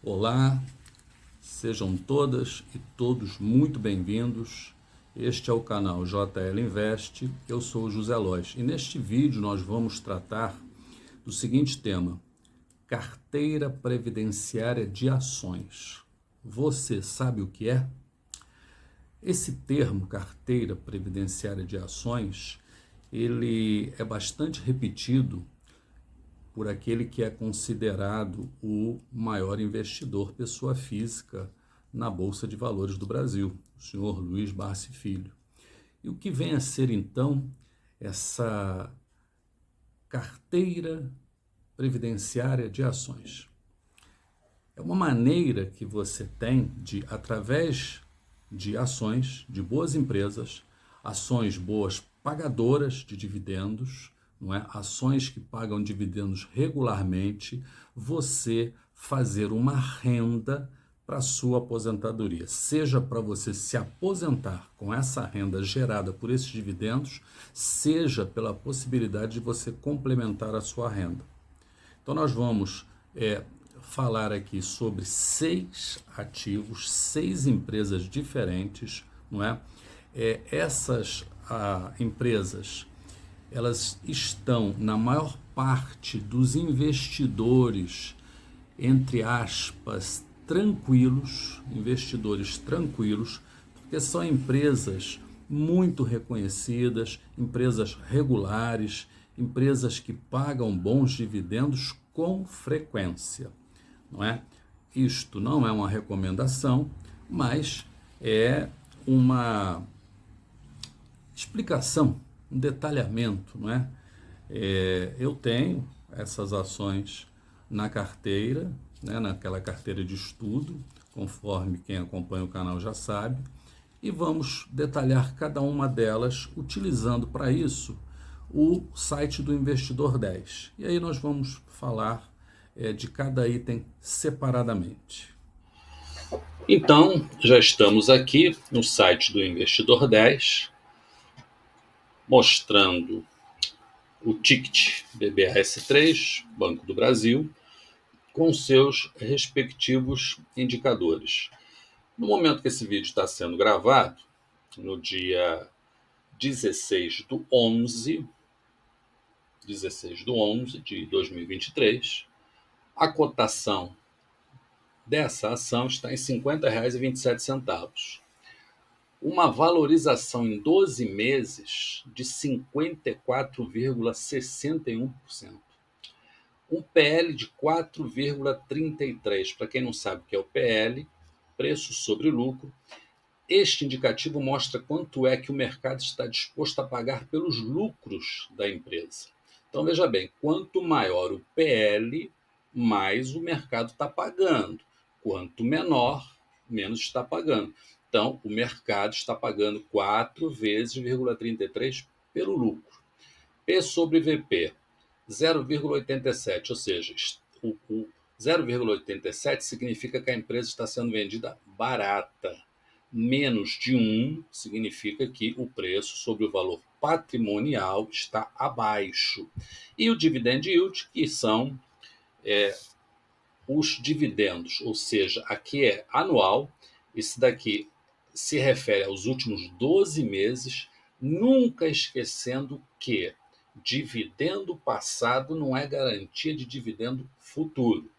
Olá, sejam todas e todos muito bem-vindos. Este é o canal JL Invest, eu sou o José Lois e neste vídeo nós vamos tratar do seguinte tema: carteira previdenciária de ações. Você sabe o que é? Esse termo, carteira previdenciária de ações, ele é bastante repetido por aquele que é considerado o maior investidor pessoa física na Bolsa de Valores do Brasil, o senhor Luiz Barsi Filho. E o que vem a ser então essa carteira previdenciária de ações? É uma maneira que você tem de, através de ações de boas empresas, ações boas pagadoras de dividendos, não é? Ações que pagam dividendos regularmente, você fazer uma renda para a sua aposentadoria, seja para você se aposentar com essa renda gerada por esses dividendos, seja pela possibilidade de você complementar a sua renda. Então nós vamos falar aqui sobre 6 ativos, 6 empresas diferentes, não é? Essas empresas, elas estão na maior parte dos investidores, entre aspas, tranquilos, investidores tranquilos, porque são empresas muito reconhecidas, empresas regulares, empresas que pagam bons dividendos com frequência, não é? Isto não é uma recomendação, mas é uma explicação, um detalhamento, não é? Eu tenho essas ações na carteira, né, naquela carteira de estudo, conforme quem acompanha o canal já sabe, e vamos detalhar cada uma delas utilizando para isso o site do Investidor 10. E aí nós vamos falar de cada item separadamente. Então, já estamos aqui no site do Investidor 10, mostrando o ticket BBAS3, Banco do Brasil, com seus respectivos indicadores. No momento que esse vídeo está sendo gravado, no dia 16 do 11 de 2023, a cotação dessa ação está em R$ 50,27. Uma valorização em 12 meses de 54,61%. Um PL de 4,33. Para quem não sabe o que é o PL, preço sobre lucro, este indicativo mostra quanto é que o mercado está disposto a pagar pelos lucros da empresa. Então veja bem, quanto maior o PL, mais o mercado está pagando. Quanto menor, menos está pagando. Então o mercado está pagando 4 vezes,33 pelo lucro. P sobre VP, 0,87, ou seja, o 0,87 significa que a empresa está sendo vendida barata. Menos de 1 significa que o preço sobre o valor patrimonial está abaixo. E o dividend yield, que são os dividendos, ou seja, aqui é anual, esse daqui se refere aos últimos 12 meses, nunca esquecendo que dividendo passado não é garantia de dividendo futuro.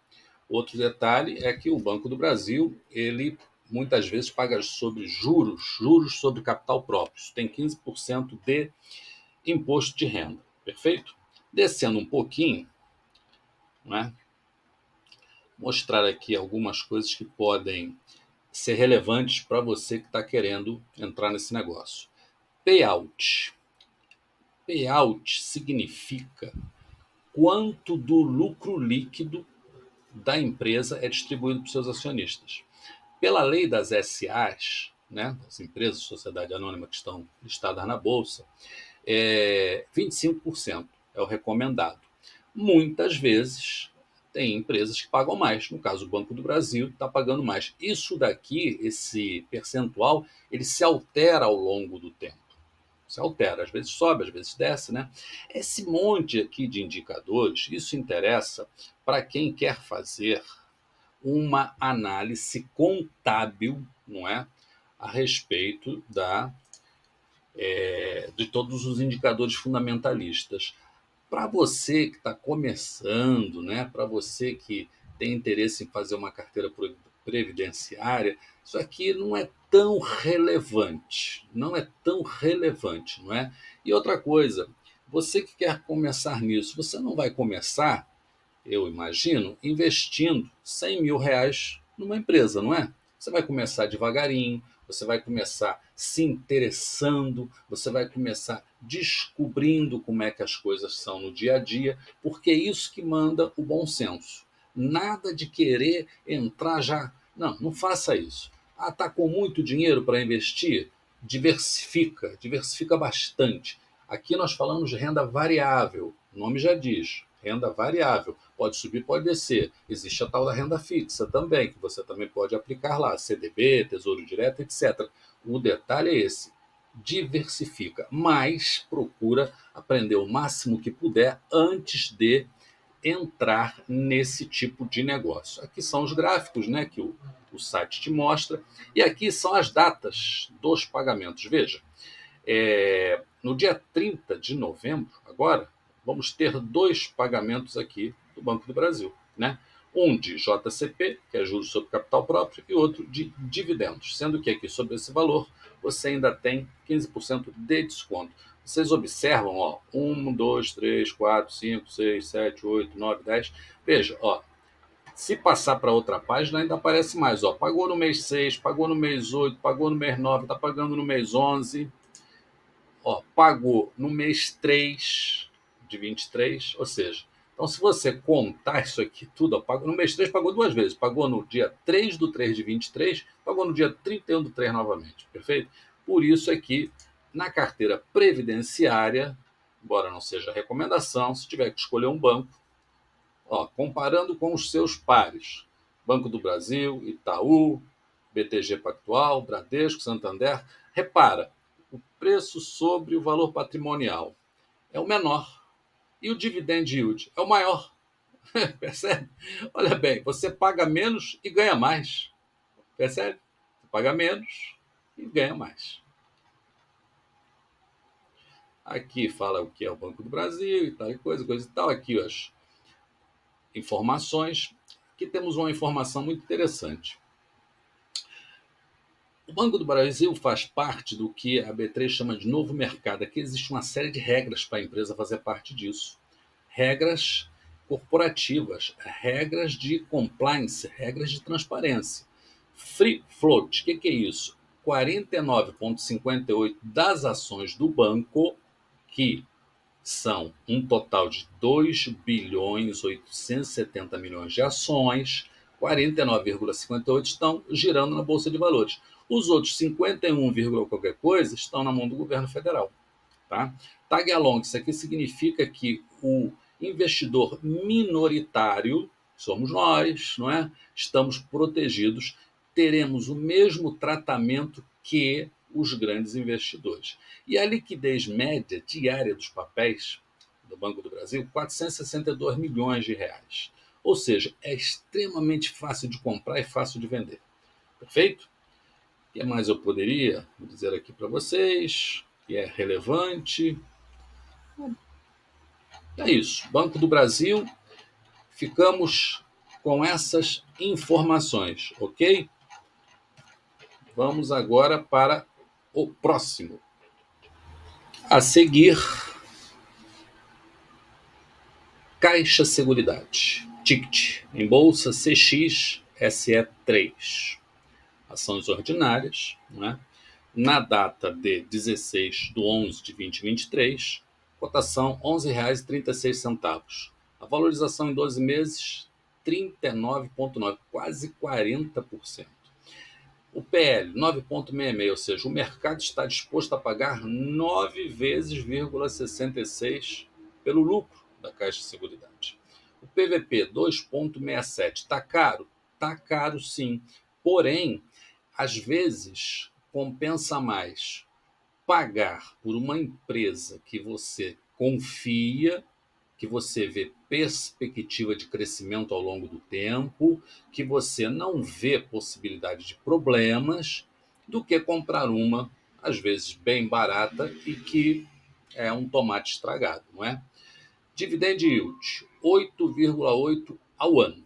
Outro detalhe é que o Banco do Brasil, ele muitas vezes paga sobre juros sobre capital próprio. Isso tem 15% de imposto de renda, perfeito? Descendo um pouquinho, né, mostrar aqui algumas coisas que podem ser relevantes para você que está querendo entrar nesse negócio. Payout. Payout significa quanto do lucro líquido da empresa é distribuído para os seus acionistas. Pela lei das SAs, né, as empresas de sociedade anônima que estão listadas na Bolsa, 25% é o recomendado. Muitas vezes tem empresas que pagam mais. No caso, o Banco do Brasil está pagando mais. Isso daqui, esse percentual, ele se altera ao longo do tempo. Se altera, às vezes sobe, às vezes desce, né? Esse monte aqui de indicadores, isso interessa para quem quer fazer uma análise contábil, não é, a respeito de todos os indicadores fundamentalistas. Para você que está começando, né, para você que tem interesse em fazer uma carteira previdenciária, isso aqui não é tão relevante, não é tão relevante, não é? E outra coisa, você que quer começar nisso, você não vai começar, eu imagino, investindo R$ 100.000 numa empresa, não é? Você vai começar devagarinho, você vai começar se interessando, você vai começar descobrindo como é que as coisas são no dia a dia, porque é isso que manda o bom senso. Nada de querer entrar já. Não, não faça isso. Ah, está com muito dinheiro para investir? Diversifica, diversifica bastante. Aqui nós falamos de renda variável, o nome já diz, renda variável. Pode subir, pode descer. Existe a tal da renda fixa também, que você também pode aplicar lá, CDB, Tesouro Direto, etc. O detalhe é esse, diversifica, mas procura aprender o máximo que puder antes de entrar nesse tipo de negócio. Aqui são os gráficos, né, que o site te mostra, e aqui são as datas dos pagamentos. Veja, no dia 30 de novembro, agora, vamos ter dois pagamentos aqui do Banco do Brasil, né? Um de JCP, que é juros sobre capital próprio, e outro de dividendos, sendo que aqui sobre esse valor você ainda tem 15% de desconto. Vocês observam, ó, 1, 2, 3, 4, 5, 6, 7, 8, 9, 10. Veja, ó, se passar para outra página, ainda aparece mais. Ó, pagou no mês 6, pagou no mês 8, pagou no mês 9, está pagando no mês 11. Ó, pagou no mês 3 de 23, ou seja, então se você contar isso aqui tudo, ó, pagou, no mês 3 pagou duas vezes, pagou no dia 3 do 3 de 23, pagou no dia 31 do 3 novamente, perfeito? Por isso aqui, na carteira previdenciária, embora não seja recomendação, se tiver que escolher um banco, ó, comparando com os seus pares, Banco do Brasil, Itaú, BTG Pactual, Bradesco, Santander, repara, o preço sobre o valor patrimonial é o menor e o dividend yield é o maior. Percebe? Olha bem, você paga menos e ganha mais. Percebe? Você paga menos e ganha mais. Aqui fala o que é o Banco do Brasil e tal, coisa e tal. Aqui as informações. Aqui temos uma informação muito interessante. O Banco do Brasil faz parte do que a B3 chama de novo mercado. Aqui existe uma série de regras para a empresa fazer parte disso. Regras corporativas, regras de compliance, regras de transparência. Free float, o que é isso? 49,58% das ações do banco, que são um total de 2.870 bilhões de ações, 49,58 estão girando na Bolsa de Valores. Os outros 51, qualquer coisa estão na mão do governo federal. Tá? Tag along, isso aqui significa que o investidor minoritário, somos nós, não é? Estamos protegidos, teremos o mesmo tratamento que os grandes investidores. E a liquidez média diária dos papéis do Banco do Brasil, 462 milhões de reais. Ou seja, é extremamente fácil de comprar e fácil de vender. Perfeito? O que mais eu poderia dizer aqui para vocês que é relevante? É isso. Banco do Brasil, ficamos com essas informações, ok? Vamos agora para o próximo. A seguir, Caixa Seguridade, ticket em bolsa CXSE3. Ações ordinárias, né? Na data de 16 de 11 de 2023, cotação R$ 11,36. A valorização em 12 meses, 39,9%, quase 40%. O PL, 9,66, ou seja, o mercado está disposto a pagar 9 vezes,66 pelo lucro da Caixa de Seguridade. O PVP, 2,67, está caro? Está caro sim, porém, às vezes compensa mais pagar por uma empresa que você confia que você vê perspectiva de crescimento ao longo do tempo, que você não vê possibilidade de problemas, do que comprar uma, às vezes, bem barata e que é um tomate estragado, não é? Dividend yield, 8,8 ao ano.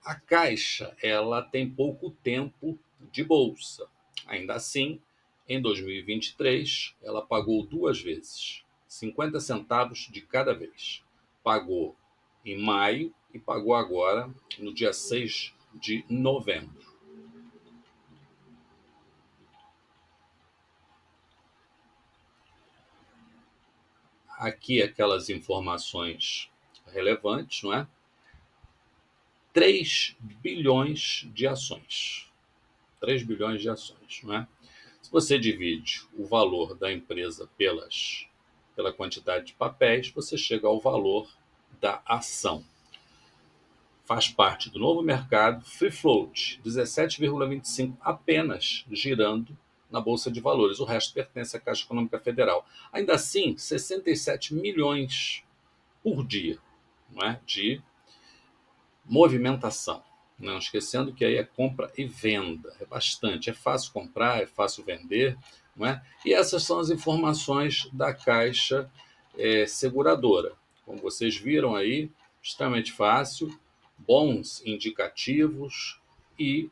A Caixa, ela tem pouco tempo de bolsa. Ainda assim, em 2023, ela pagou duas vezes, 50 centavos de cada vez. Pagou em maio e pagou agora no dia 6 de novembro. Aqui aquelas informações relevantes, não é? 3 bilhões de ações. 3 bilhões de ações, não é? Se você divide o valor da empresa pela quantidade de papéis, você chega ao valor da ação. Faz parte do novo mercado free float, 17,25 apenas girando na Bolsa de Valores. O resto pertence à Caixa Econômica Federal. Ainda assim, 67 milhões por dia, não é? De movimentação. Não esquecendo que aí é compra e venda, é bastante, é fácil comprar, é fácil vender, não é? E essas são as informações da Caixa Seguradora. Como vocês viram aí, extremamente fácil, bons indicativos e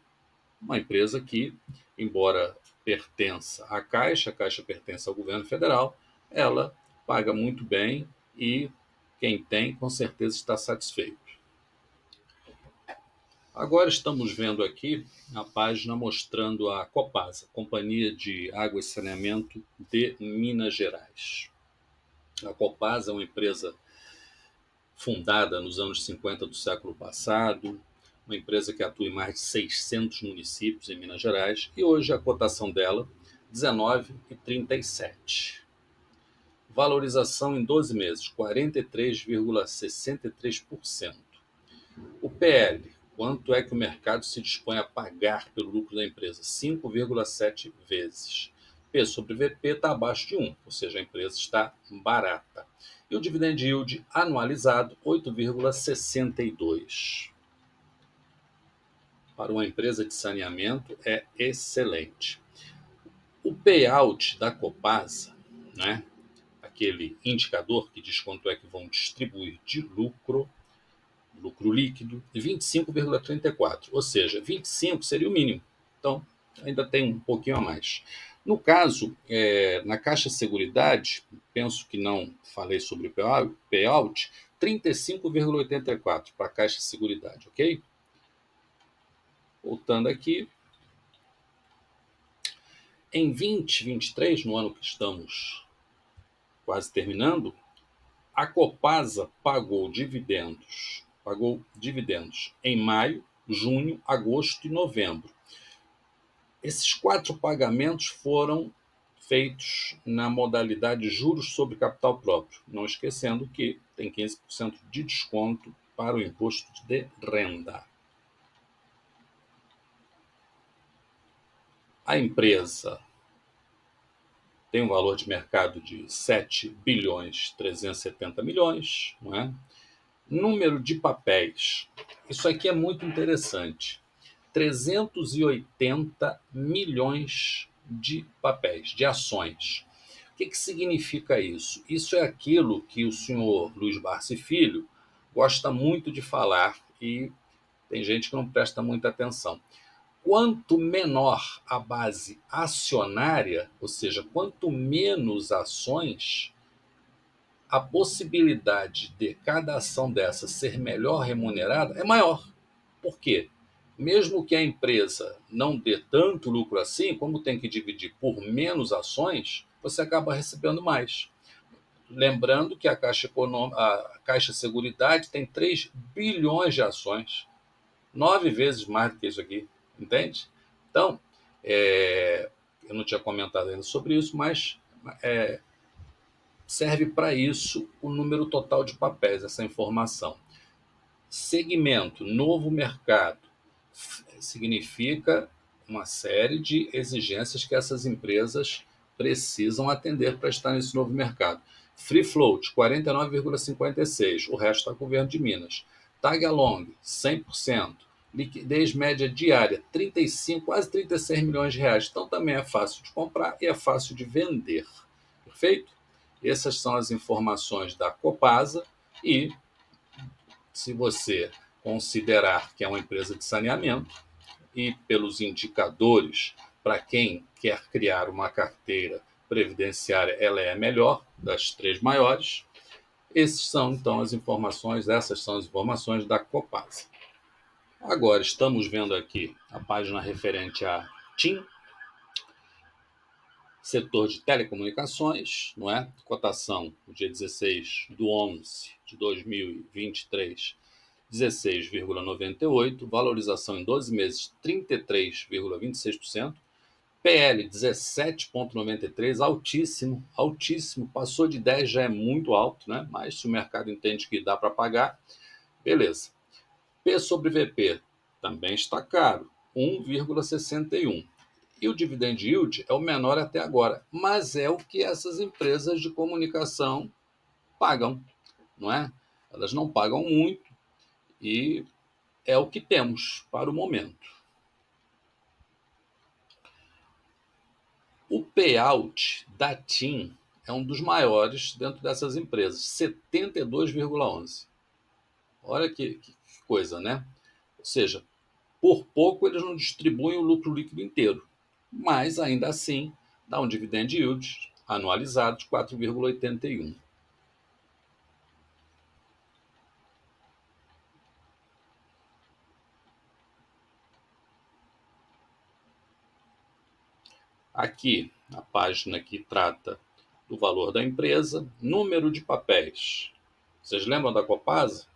uma empresa que, embora pertença à Caixa, a Caixa pertence ao governo federal, ela paga muito bem e quem tem, com certeza, está satisfeito. Agora estamos vendo aqui a página mostrando a Copasa, Companhia de Água e Saneamento de Minas Gerais. A Copasa é uma empresa fundada nos anos 50 do século passado, uma empresa que atua em mais de 600 municípios em Minas Gerais, e hoje a cotação dela, R$ 19,37. Valorização em 12 meses, 43,63%. O PL, quanto é que o mercado se dispõe a pagar pelo lucro da empresa? 5,7 vezes. P sobre VP está abaixo de 1, ou seja, a empresa está barata. E o dividend yield anualizado, 8,62. Para uma empresa de saneamento é excelente. O payout da Copasa, né, aquele indicador que diz quanto é que vão distribuir de lucro líquido, de 25,34, ou seja, 25 seria o mínimo. Então, ainda tem um pouquinho a mais. No caso, na Caixa Seguridade, penso que não falei sobre o payout, 35,84 para a Caixa Seguridade, ok? Voltando aqui, em 2023, no ano que estamos quase terminando, a Copasa pagou dividendos em maio, junho, agosto e novembro. Esses 4 pagamentos foram feitos na modalidade juros sobre capital próprio, não esquecendo que tem 15% de desconto para o imposto de renda. A empresa tem um valor de mercado de 7 bilhões 370 milhões, não é? Número de papéis. Isso aqui é muito interessante. 380 milhões de papéis, de ações. O que significa isso? Isso é aquilo que o senhor Luiz Barsi Filho gosta muito de falar e tem gente que não presta muita atenção. Quanto menor a base acionária, ou seja, quanto menos ações, a possibilidade de cada ação dessa ser melhor remunerada é maior. Por quê? Mesmo que a empresa não dê tanto lucro assim, como tem que dividir por menos ações, você acaba recebendo mais. Lembrando que a Caixa Seguridade tem 3 bilhões de ações, 9 vezes mais do que isso aqui, entende? Então, eu não tinha comentado ainda sobre isso, mas serve para isso o número total de papéis, essa informação. Segmento, novo mercado, significa uma série de exigências que essas empresas precisam atender para estar nesse novo mercado. Free float, 49,56%, o resto está com o governo de Minas. Tag along, 100%. Liquidez média diária, 35, quase 36 milhões de reais. Então também é fácil de comprar e é fácil de vender. Perfeito? Essas são as informações da Copasa e, se você considerar que é uma empresa de saneamento e pelos indicadores, para quem quer criar uma carteira previdenciária, ela é a melhor das três maiores. Essas são as informações da Copasa. Agora estamos vendo aqui a página referente a TIM, setor de telecomunicações, não é? Cotação no dia 16 de 11 de 2023, 16,98, valorização em 12 meses, 33,26%, PL 17,93, altíssimo, altíssimo, passou de 10 já é muito alto, né? Mas se o mercado entende que dá para pagar, beleza. P sobre VP também está caro, 1,61. E o dividend yield é o menor até agora, mas é o que essas empresas de comunicação pagam, não é? Elas não pagam muito e é o que temos para o momento. O payout da TIM é um dos maiores dentro dessas empresas, 72,11. Olha que coisa, né? Ou seja, por pouco eles não distribuem o lucro líquido inteiro, mas ainda assim dá um dividend yield anualizado de 4,81. Aqui, a página que trata do valor da empresa, número de papéis. Vocês lembram da Copasa?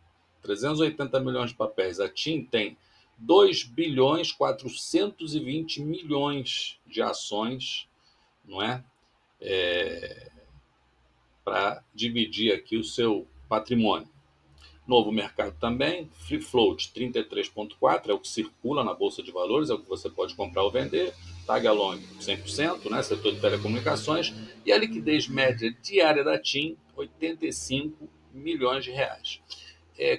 380 milhões de papéis. A TIM tem 2 bilhões 420 milhões de ações, não é? Para dividir aqui o seu patrimônio. Novo mercado também, free float 33,4, é o que circula na Bolsa de Valores, é o que você pode comprar ou vender. Tag along 100%, né, setor de telecomunicações. E a liquidez média diária da TIM, 85 milhões de reais.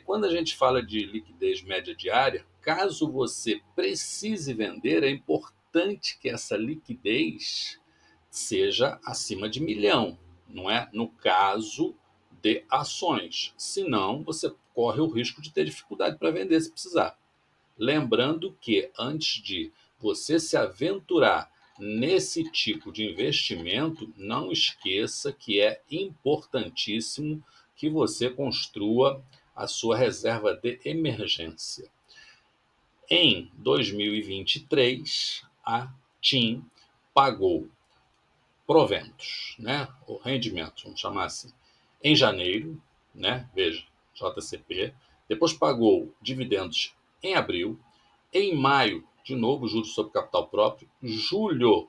Quando a gente fala de liquidez média diária, caso você precise vender, é importante que essa liquidez seja acima de 1 milhão, não é? No caso de ações. Senão, você corre o risco de ter dificuldade para vender se precisar. Lembrando que antes de você se aventurar nesse tipo de investimento, não esqueça que é importantíssimo que você construa a sua reserva de emergência. Em 2023, a TIM pagou proventos, né, ou rendimentos, vamos chamar assim, em janeiro, né, veja, JCP, depois pagou dividendos em abril, em maio, de novo, juros sobre capital próprio, julho,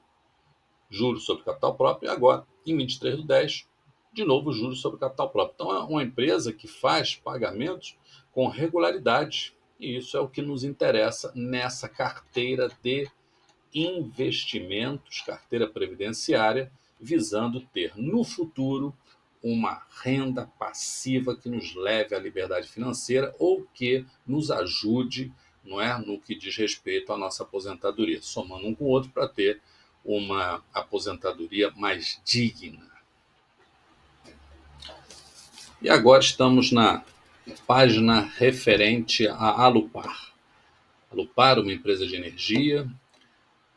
juros sobre capital próprio, e agora, em 23 de 10, de novo, juros sobre capital próprio. Então, é uma empresa que faz pagamentos com regularidade, e isso é o que nos interessa nessa carteira de investimentos, carteira previdenciária, visando ter no futuro uma renda passiva que nos leve à liberdade financeira ou que nos ajude, não é, no que diz respeito à nossa aposentadoria, somando um com o outro para ter uma aposentadoria mais digna. E agora estamos na página referente à Alupar. Alupar, uma empresa de energia,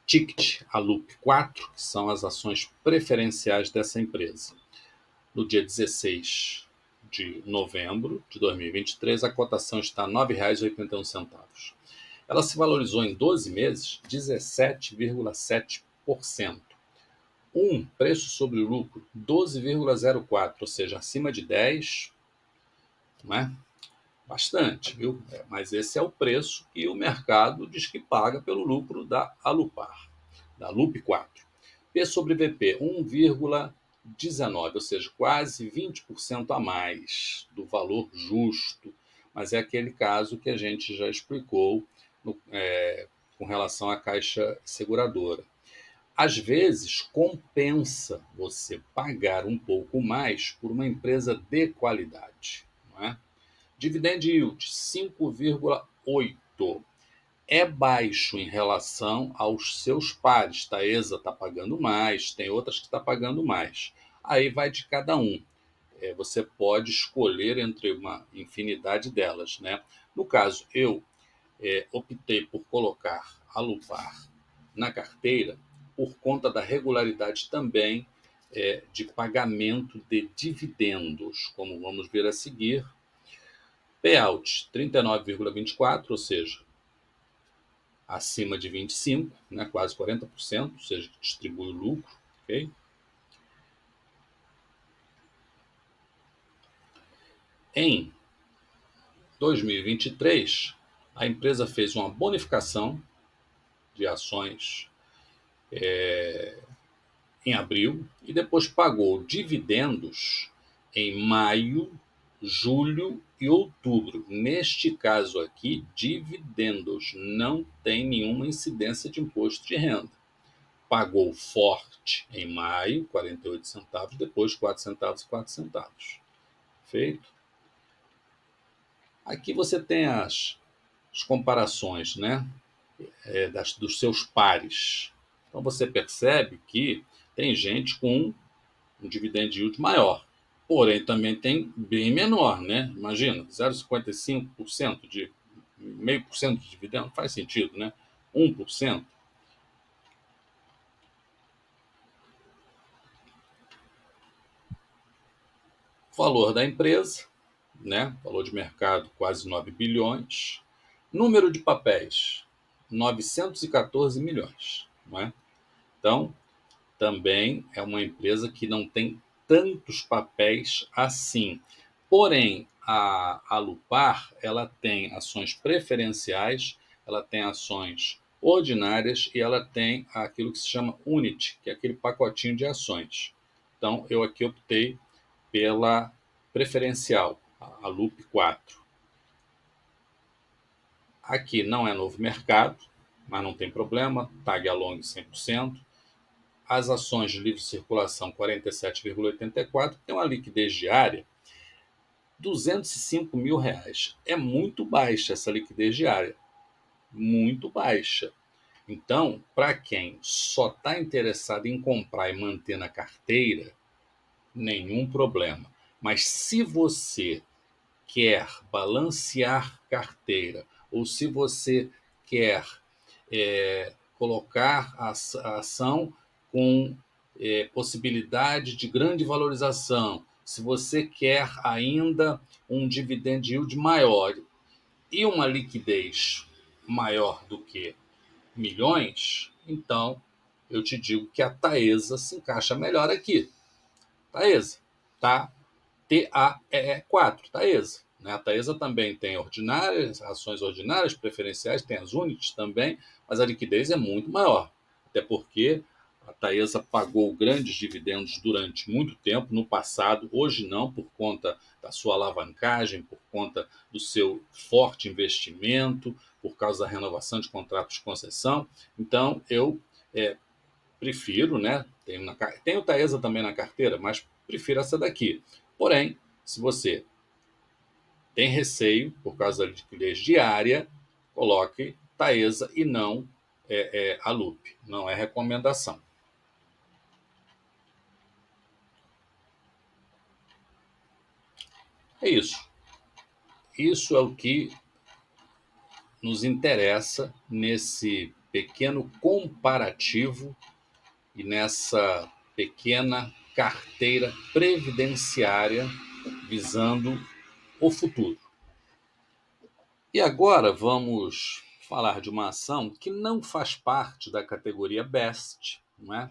ticket ALUP4, que são as ações preferenciais dessa empresa. No dia 16 de novembro de 2023, a cotação está R$ 9,81. Ela se valorizou em 12 meses 17,7%. Preço sobre lucro 12,04, ou seja, acima de 10, não é? Bastante, viu? Mas esse é o preço que o mercado diz que paga pelo lucro da Alupar, da LUP4. P sobre VP, 1,19, ou seja, quase 20% a mais do valor justo. Mas é aquele caso que a gente já explicou com relação à caixa seguradora. Às vezes, compensa você pagar um pouco mais por uma empresa de qualidade. Não é? Dividend yield 5,8. É baixo em relação aos seus pares. Taesa está pagando mais, tem outras que está pagando mais. Aí vai de cada um. Você pode escolher entre uma infinidade delas. Né? No caso, eu optei por colocar a Lupar na carteira por conta da regularidade também de pagamento de dividendos, como vamos ver a seguir. Payout 39,24, ou seja, acima de 25, né, quase 40%, ou seja, distribui o lucro. Okay? Em 2023, a empresa fez uma bonificação de ações em abril e depois pagou dividendos em maio, julho e outubro. Neste caso aqui, dividendos, não tem nenhuma incidência de imposto de renda. Pagou forte em maio, 48 centavos, depois 4 centavos e 4 centavos. Feito? Aqui você tem as comparações, né, dos seus pares. Então você percebe que tem gente com um dividend yield maior, porém também tem bem menor, né? Imagina, 0,55% de 0,5% de dividendo, não faz sentido, né? 1%. Valor da empresa, né? Valor de mercado quase 9 bilhões. Número de papéis, 914 milhões, não é? Então, também é uma empresa que não tem tantos papéis assim. Porém, a Lupar, ela tem ações preferenciais, ela tem ações ordinárias e ela tem aquilo que se chama Unity, que é aquele pacotinho de ações. Então, eu aqui optei pela preferencial, a LUP 4. Aqui não é novo mercado, mas não tem problema, tag along 100%. As ações de livre circulação 47,84, tem uma liquidez diária R$ 205 mil. É muito baixa essa liquidez diária, muito baixa. Então, para quem só está interessado em comprar e manter na carteira, nenhum problema. Mas se você quer balancear carteira, ou se você quer colocar a ação com possibilidade de grande valorização, se você quer ainda um dividend yield maior e uma liquidez maior do que milhões, então eu te digo que a Taesa se encaixa melhor aqui. Taesa, tá? TAEE4, Taesa. Né? A Taesa também tem ordinárias, ações ordinárias, preferenciais, tem as Units também, mas a liquidez é muito maior. Até porque a Taesa pagou grandes dividendos durante muito tempo, no passado, hoje não, por conta da sua alavancagem, por conta do seu forte investimento, por causa da renovação de contratos de concessão. Então, eu prefiro, né? Tenho Taesa também na carteira, mas prefiro essa daqui. Porém, se você tem receio por causa da liquidez diária, coloque Taesa e não a LUP. Não é recomendação. É isso. Isso é o que nos interessa nesse pequeno comparativo e nessa pequena carteira previdenciária visando o futuro. E agora vamos falar de uma ação que não faz parte da categoria Best, não é?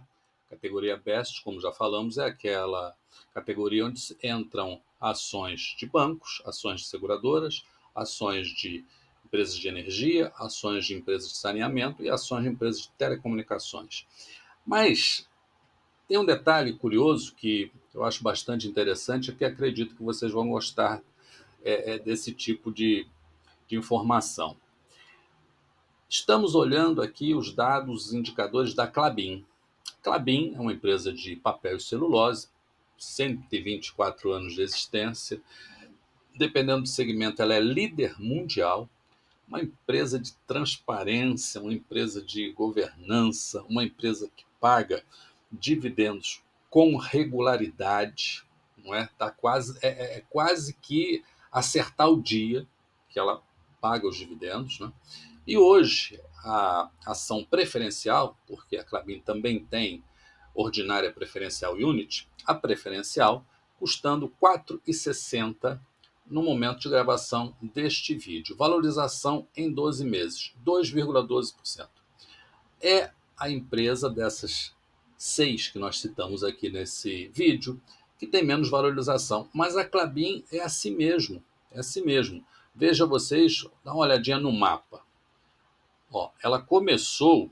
A categoria Best, como já falamos, é aquela categoria onde entram ações de bancos, ações de seguradoras, ações de empresas de energia, ações de empresas de saneamento e ações de empresas de telecomunicações. Mas tem um detalhe curioso que eu acho bastante interessante e que acredito que vocês vão gostar desse tipo de informação. Estamos olhando aqui os dados, os indicadores da Klabin. Klabin é uma empresa de papel e celulose, 124 anos de existência. Dependendo do segmento, ela é líder mundial, uma empresa de transparência, uma empresa de governança, uma empresa que paga dividendos com regularidade, não é? Tá quase, é quase que acertar o dia que ela paga os dividendos, né? E hoje a ação preferencial, porque a Klabin também tem ordinária preferencial unit, a preferencial custando R$ 4,60 no momento de gravação deste vídeo. Valorização em 12 meses, 2,12%. É a empresa dessas 6 que nós citamos aqui nesse vídeo que tem menos valorização. Mas a Klabin é assim mesmo, é assim mesmo. Veja vocês, dá uma olhadinha no mapa. Ó, ela começou,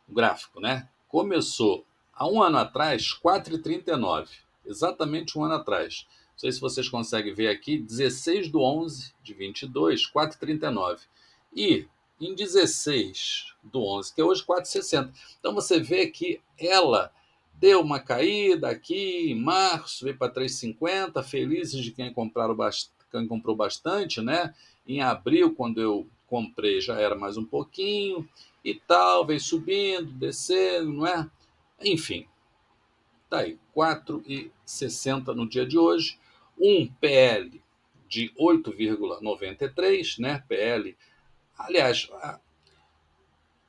o gráfico, né? Começou há um ano atrás, 4,39. Exatamente um ano atrás. Não sei se vocês conseguem ver aqui, 16/11/22, 4,39. E em 16/11, que é hoje 4,60. Então você vê que ela deu uma caída aqui em março, veio para 3,50, felizes de quem comprou bastante, né? Em abril, quando eu comprei, já era mais um pouquinho e tal, veio subindo, descendo, não é? Enfim, tá aí, 4,60 no dia de hoje, um PL de 8,93, né? PL. Aliás,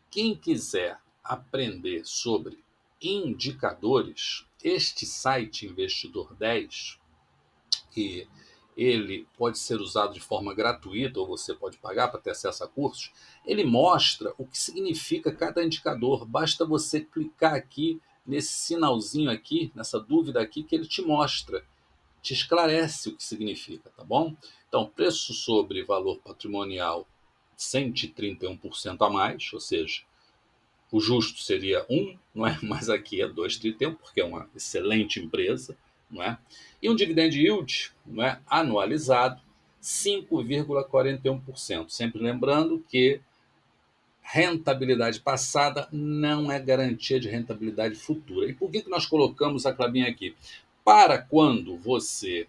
quem quiser aprender sobre indicadores, este site Investidor 10, que ele pode ser usado de forma gratuita ou você pode pagar para ter acesso a cursos, ele mostra o que significa cada indicador. Basta você clicar aqui nesse sinalzinho aqui, nessa dúvida aqui, que ele te mostra, te esclarece o que significa, tá bom? Então, preço sobre valor patrimonial 131% a mais, ou seja, o justo seria 1, não é? Mas aqui é 2,31, porque é uma excelente empresa, não é? E um dividend yield, não é, anualizado, 5,41%. Sempre lembrando que rentabilidade passada não é garantia de rentabilidade futura. E por que nós colocamos a Klabin aqui? Para quando você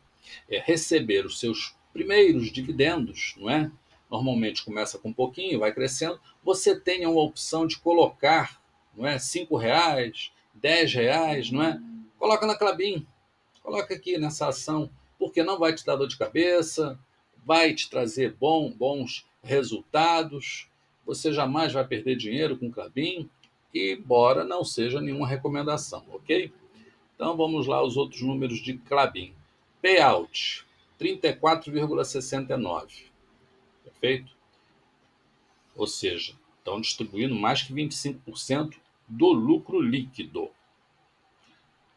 receber os seus primeiros dividendos, não é? Normalmente começa com um pouquinho, vai crescendo, você tenha uma opção de colocar, não é? R$ 5, R$ 10, não é? Coloca na Klabin, coloca aqui nessa ação, porque não vai te dar dor de cabeça, vai te trazer bons resultados, você jamais vai perder dinheiro com Klabin, embora não seja nenhuma recomendação, ok? Então vamos lá os outros números de Klabin. Payout, 34,69, perfeito? Ou seja, estão distribuindo mais que 25% do lucro líquido.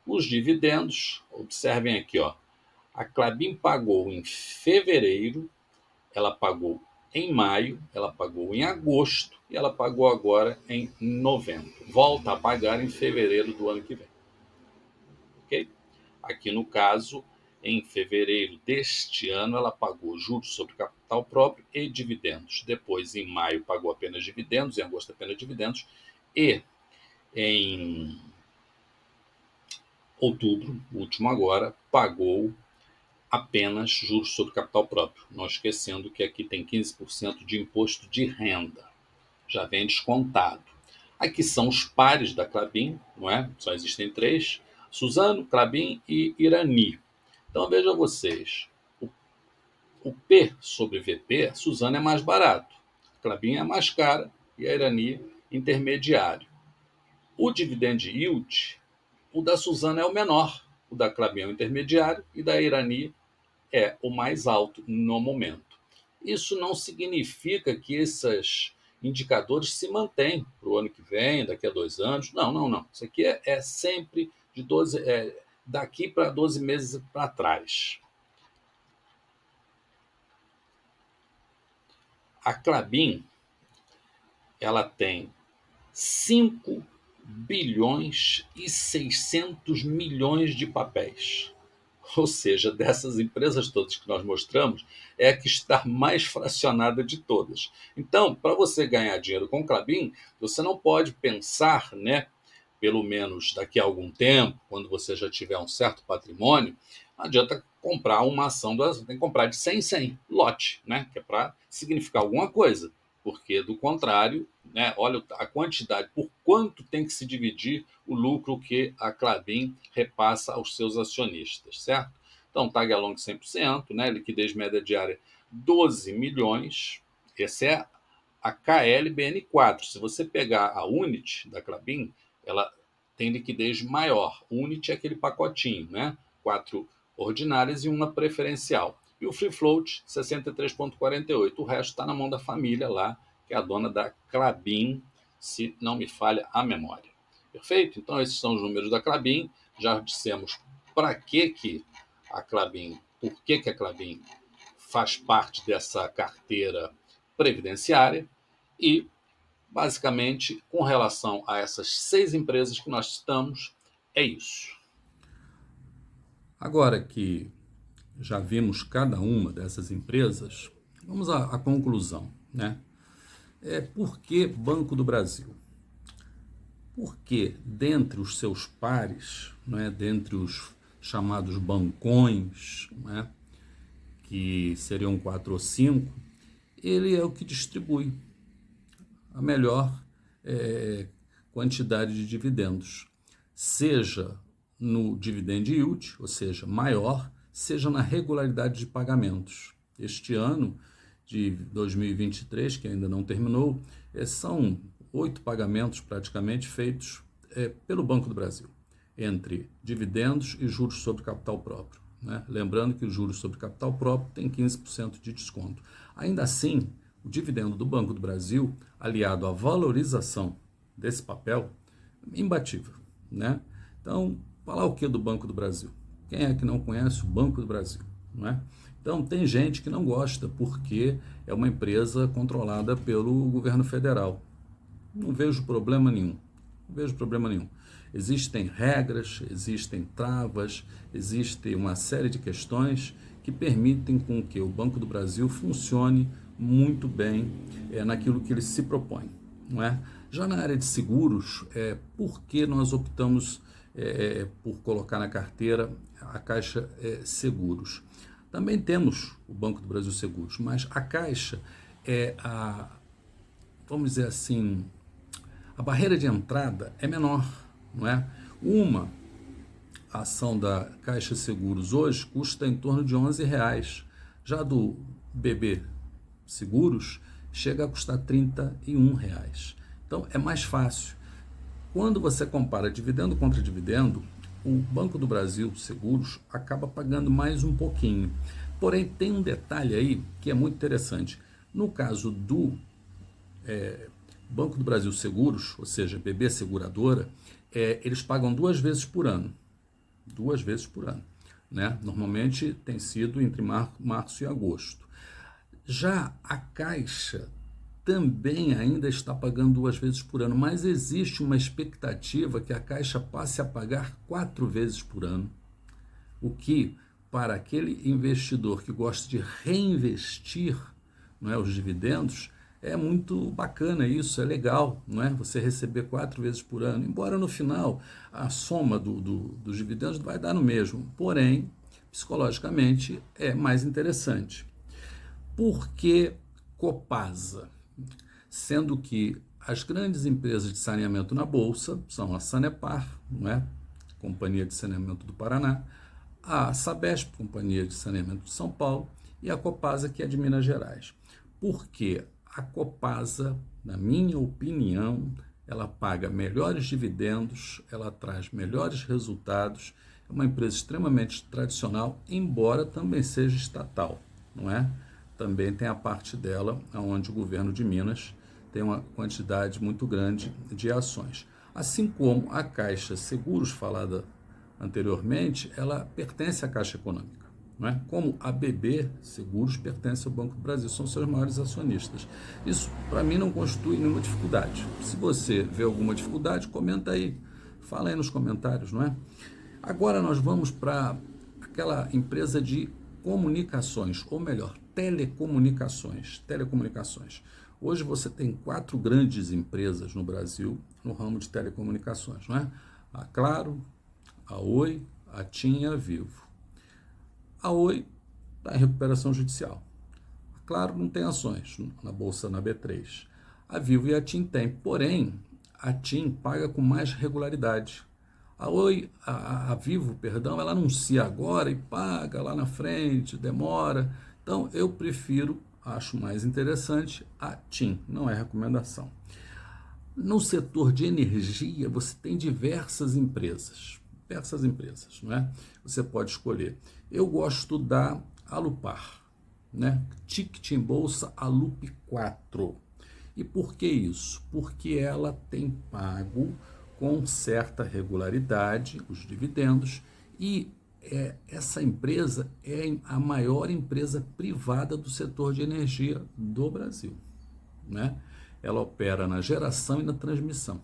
Os dividendos, observem aqui, ó, a Klabin pagou em fevereiro, ela pagou em maio, ela pagou em agosto e ela pagou agora em novembro. Volta a pagar em fevereiro do ano que vem. Ok? Aqui no caso, em fevereiro deste ano, ela pagou juros sobre capital próprio e dividendos. Depois, em maio, pagou apenas dividendos, em agosto apenas dividendos. E em outubro, último agora, pagou apenas juros sobre capital próprio, não esquecendo que aqui tem 15% de imposto de renda, já vem descontado. Aqui são os pares da Klabin, não é? Só existem 3, Suzano, Klabin e Irani. Então veja vocês, o P sobre VP, a Suzano é mais barato, a Klabin é mais cara e a Irani intermediário. O dividend yield, o da Suzano é o menor, o da Klabin é o intermediário e da Irani é o mais alto no momento. Isso não significa que esses indicadores se mantêm para o ano que vem, daqui a 2 anos. Não, não, não. Isso aqui é sempre de 12, daqui para 12 meses para trás. A Klabin, ela tem 5,6 bilhões de papéis. Ou seja, dessas empresas todas que nós mostramos, é a que está mais fracionada de todas. Então, para você ganhar dinheiro com o Klabin, você não pode pensar, né, pelo menos daqui a algum tempo, quando você já tiver um certo patrimônio, não adianta comprar uma ação, tem que comprar de 100 em 100, lote, né, que é para significar alguma coisa. Porque, do contrário, né, olha a quantidade, por quanto tem que se dividir o lucro que a Klabin repassa aos seus acionistas, certo? Então, tag along 100%, né, liquidez média diária 12 milhões, essa é a KLBN4. Se você pegar a Unit da Klabin, ela tem liquidez maior. Unit é aquele pacotinho, né? 4 ordinárias e uma preferencial. E o free float, 63,48. O resto está na mão da família lá, que é a dona da Klabin, se não me falha a memória. Perfeito? Então, esses são os números da Klabin. Já dissemos para que a Klabin, por que a Klabin faz parte dessa carteira previdenciária e, basicamente, com relação a essas 6 empresas que nós citamos, é isso. Agora que já vimos cada uma dessas empresas, vamos à conclusão, né? Por que Banco do Brasil? Porque dentre os seus pares, né, dentre os chamados bancões, né, que seriam 4 ou 5, ele é o que distribui a melhor quantidade de dividendos, seja no dividend yield, ou seja, maior, seja na regularidade de pagamentos. Este ano de 2023, que ainda não terminou, são 8 pagamentos praticamente feitos pelo Banco do Brasil, entre dividendos e juros sobre capital próprio, né? Lembrando que os juros sobre capital próprio tem 15% de desconto. Ainda assim, o dividendo do Banco do Brasil, aliado à valorização desse papel, imbatível, né? Então, falar o que do Banco do Brasil? Quem é que não conhece o Banco do Brasil, não é? Então, tem gente que não gosta porque é uma empresa controlada pelo governo federal. Não vejo problema nenhum. Não vejo problema nenhum. Existem regras, existem travas, existe uma série de questões que permitem com que o Banco do Brasil funcione muito bem naquilo que ele se propõe, não é? Já na área de seguros, por que nós optamos por colocar na carteira a Caixa Seguros? Também temos o Banco do Brasil Seguros, mas a Caixa vamos dizer assim, a barreira de entrada é menor, não é? Uma ação da Caixa Seguros hoje custa em torno de R$11. Já do BB Seguros chega a custar R$31. Então é mais fácil. Quando você compara dividendo contra dividendo, o Banco do Brasil Seguros acaba pagando mais um pouquinho. Porém, tem um detalhe aí que é muito interessante. No caso do Banco do Brasil Seguros, ou seja, BB Seguradora, eles pagam 2 vezes por ano. 2 vezes por ano, né? Normalmente tem sido entre março e agosto. Já a Caixa também ainda está pagando 2 vezes por ano, mas existe uma expectativa que a Caixa passe a pagar 4 vezes por ano, o que, para aquele investidor que gosta de reinvestir, não é, os dividendos, é muito bacana isso, é legal, não é? Você receber 4 vezes por ano, embora no final a soma dos dividendos vai dar no mesmo, porém, psicologicamente é mais interessante. Por que Copasa? Sendo que as grandes empresas de saneamento na Bolsa são a Sanepar, não é? Companhia de Saneamento do Paraná, a Sabesp, Companhia de Saneamento de São Paulo, e a Copasa, que é de Minas Gerais. Por quê? A Copasa, na minha opinião, ela paga melhores dividendos, ela traz melhores resultados, é uma empresa extremamente tradicional, embora também seja estatal, não é? Também tem a parte dela, onde o governo de Minas tem uma quantidade muito grande de ações. Assim como a Caixa Seguros, falada anteriormente, ela pertence à Caixa Econômica. Não é? Como a BB Seguros pertence ao Banco do Brasil, são seus maiores acionistas. Isso, para mim, não constitui nenhuma dificuldade. Se você vê alguma dificuldade, comenta aí, fala aí nos comentários, não é? Agora nós vamos para a aquela empresa de comunicações, ou melhor, telecomunicações. Hoje você tem 4 grandes empresas no Brasil no ramo de telecomunicações, não é? A Claro, a Oi, a TIM e a Vivo. A Oi está em recuperação judicial. A Claro não tem ações na Bolsa, na B3. A Vivo e a TIM tem, porém, a TIM paga com mais regularidade. A Vivo, perdão, ela anuncia agora e paga lá na frente, demora. Então, eu prefiro, acho mais interessante, a TIM, não é recomendação. No setor de energia, você tem diversas empresas, não é? Você pode escolher. Eu gosto da Alupar, né? Ticket em bolsa Alup 4. E por que isso? Porque ela tem pago com certa regularidade os dividendos e essa empresa é a maior empresa privada do setor de energia do Brasil, né? Ela opera na geração e na transmissão,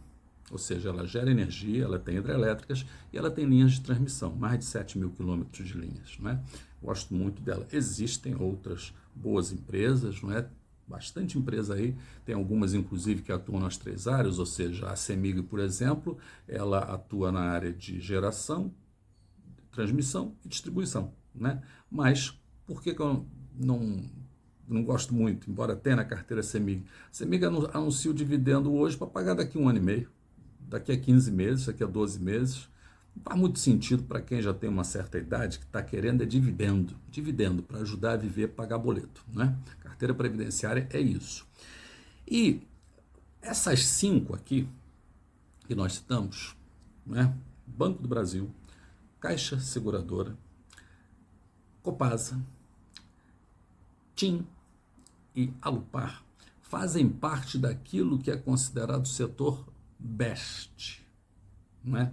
ou seja, ela gera energia, ela tem hidrelétricas e ela tem linhas de transmissão, mais de 7 mil quilômetros de linhas, não é? Gosto muito dela. Existem outras boas empresas, não é? Bastante empresa aí, tem algumas inclusive que atuam nas 3 áreas, ou seja, a CEMIG, por exemplo, ela atua na área de geração, transmissão e distribuição, né? Mas por que eu não gosto muito, embora tenha na carteira CEMIG? A CEMIG anuncia o dividendo hoje para pagar daqui a 1 ano e meio, daqui a 15 meses, daqui a 12 meses. Não faz muito sentido para quem já tem uma certa idade, que está querendo dividendo para ajudar a viver, pagar boleto, né? Carteira previdenciária é isso. E essas 5 aqui que nós citamos, né? Banco do Brasil, Caixa Seguradora, Copasa, TIM e Alupar fazem parte daquilo que é considerado setor best, não é?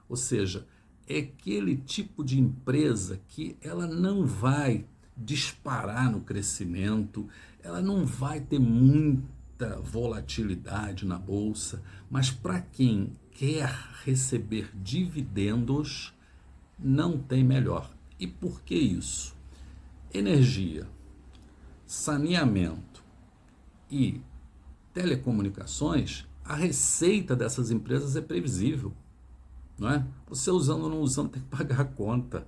Ou seja, é aquele tipo de empresa que ela não vai disparar no crescimento, ela não vai ter muita volatilidade na bolsa, mas para quem quer receber dividendos, não tem melhor. E por que isso? Energia, saneamento e telecomunicações, a receita dessas empresas é previsível, não é? Você usando ou não usando tem que pagar a conta,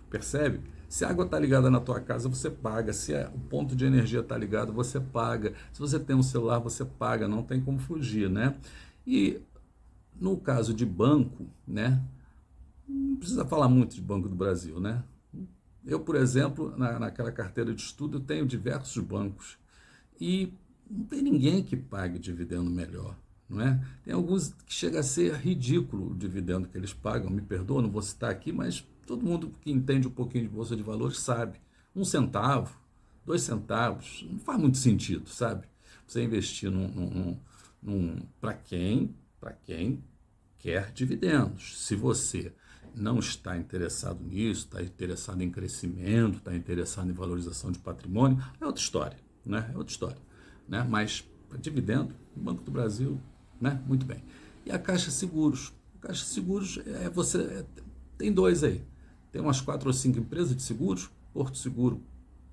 percebe? Se a água está ligada na tua casa, você paga. Se o ponto de energia está ligado, você paga. Se você tem um celular, você paga. Não tem como fugir, né? E no caso de banco, né? Não precisa falar muito de Banco do Brasil, né? Eu, por exemplo, naquela carteira de estudo, eu tenho diversos bancos e não tem ninguém que pague dividendo melhor, não é? Tem alguns que chega a ser ridículo o dividendo que eles pagam, me perdoa, não vou citar aqui, mas todo mundo que entende um pouquinho de bolsa de valores sabe. 1 centavo, 2 centavos, não faz muito sentido, sabe? Você investir para quem quer dividendos. Se você não está interessado nisso, está interessado em crescimento, está interessado em valorização de patrimônio, é outra história, né? É outra história, né? Mas para dividendo, Banco do Brasil, né? Muito bem. E a Caixa Seguros? A Caixa Seguros tem 2 aí. Tem umas 4 ou 5 empresas de seguros. Porto Seguro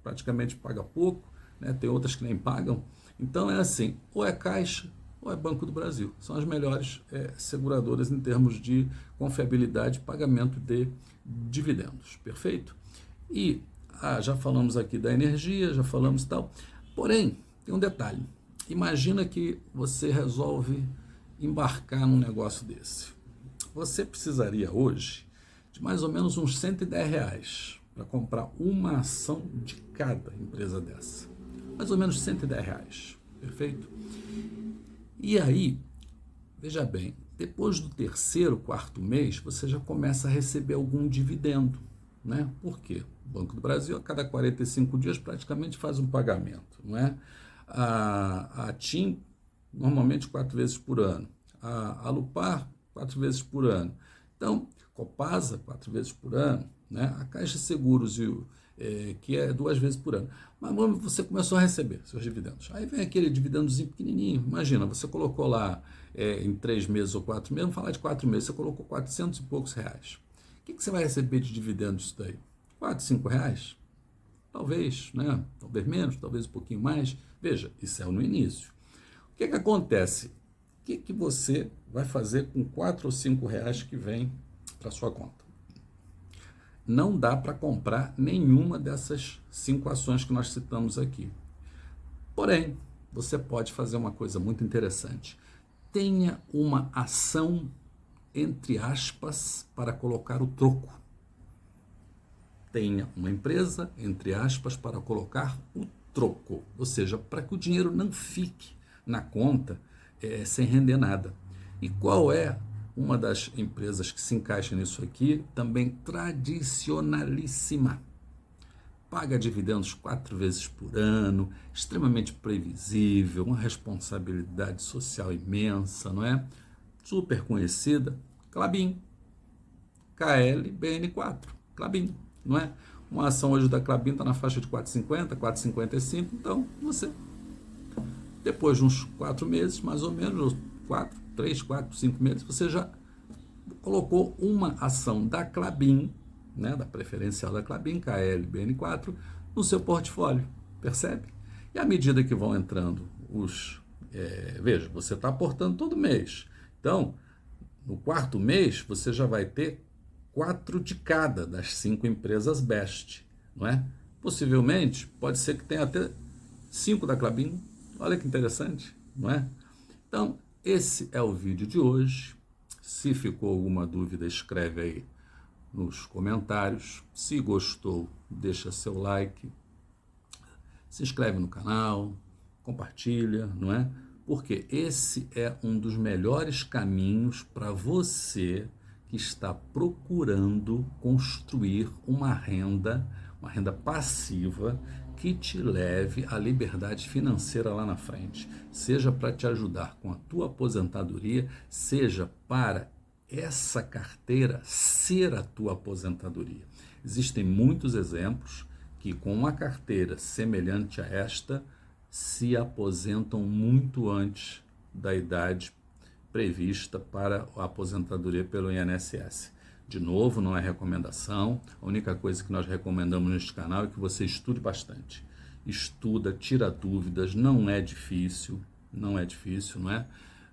praticamente paga pouco, né? Tem outras que nem pagam. Então é assim, ou é Caixa ou é Banco do Brasil. São as melhores seguradoras em termos de confiabilidade e pagamento de dividendos. Perfeito? E já falamos aqui da energia, já falamos tal. Porém, tem um detalhe. Imagina que você resolve embarcar num negócio desse. Você precisaria hoje de mais ou menos uns R$110 para comprar uma ação de cada empresa dessa. Mais ou menos R$110. Perfeito? E aí, veja bem, depois do 3º, 4º mês, você já começa a receber algum dividendo, né? Por quê? O Banco do Brasil, a cada 45 dias, praticamente faz um pagamento, não é? A TIM, normalmente 4 vezes por ano. A Alupar, 4 vezes por ano. Então, Copasa, 4 vezes por ano, né? A Caixa Seguros que é 2 vezes por ano. Mas você começou a receber seus dividendos. Aí vem aquele dividendozinho pequenininho. Imagina, você colocou lá em 3 meses ou 4 meses, vamos falar de 4 meses, você colocou 400 e poucos reais. O que você vai receber de dividendos disso daí? 4, 5 reais? Talvez, né? Talvez menos, talvez um pouquinho mais. Veja, isso é no início. O que acontece? O que você vai fazer com 4 ou 5 reais que vem para sua conta? Não dá para comprar nenhuma dessas 5 ações que nós citamos aqui. Porém, você pode fazer uma coisa muito interessante. Tenha uma ação, entre aspas, para colocar o troco. Tenha uma empresa, entre aspas, para colocar o troco. Ou seja, para que o dinheiro não fique na conta sem render nada. E qual é uma das empresas que se encaixa nisso aqui? Também tradicionalíssima. Paga dividendos 4 vezes por ano, extremamente previsível, uma responsabilidade social imensa, não é? Super conhecida, Klabin, KLBN4, Klabin, não é? Uma ação hoje da Klabin está na faixa de 4,50, 4,55, então você, depois de uns 4 meses, mais ou menos, 3, 4, 5 meses, você já colocou uma ação da Klabin, né, da preferencial da Klabin, KLBN4, no seu portfólio, percebe? E à medida que vão entrando veja, você está aportando todo mês. Então, no 4º mês, você já vai ter 4 de cada das 5 empresas best, não é? Possivelmente, pode ser que tenha até 5 da Klabin. Olha que interessante, não é? Então, esse é o vídeo de hoje. Se ficou alguma dúvida, escreve aí nos comentários. Se gostou, deixa seu like, se inscreve no canal, compartilha, não é? Porque esse é um dos melhores caminhos para você que está procurando construir uma renda passiva que te leve à liberdade financeira lá na frente, seja para te ajudar com a tua aposentadoria, seja para essa carteira ser a tua aposentadoria. Existem muitos exemplos que com uma carteira semelhante a esta se aposentam muito antes da idade prevista para a aposentadoria pelo INSS. De novo, não é recomendação, a única coisa que nós recomendamos neste canal é que você estude bastante. Estuda, tira dúvidas, não é difícil, não é?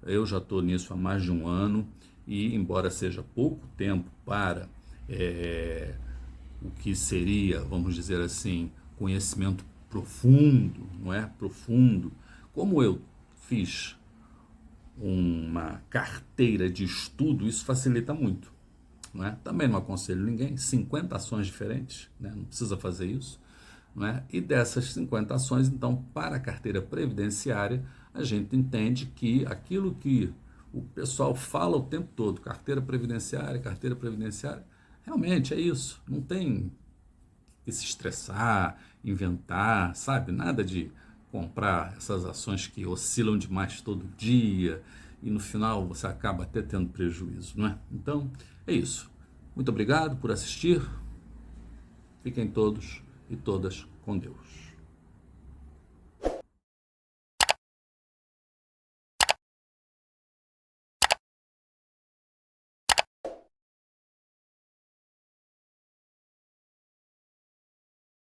Eu já estou nisso há mais de um ano e, embora seja pouco tempo para o que seria, vamos dizer assim, conhecimento profundo, não é? Profundo. Como eu fiz uma carteira de estudo, isso facilita muito, não é? Também não aconselho ninguém, 50 ações diferentes, né? Não precisa fazer isso, não é? E dessas 50 ações, então, para a carteira previdenciária, a gente entende que aquilo que o pessoal fala o tempo todo, carteira previdenciária, realmente é isso, não tem que se estressar, inventar, sabe? Nada de comprar essas ações que oscilam demais todo dia e no final você acaba até tendo prejuízo, não é? Então, é isso. Muito obrigado por assistir. Fiquem todos e todas com Deus.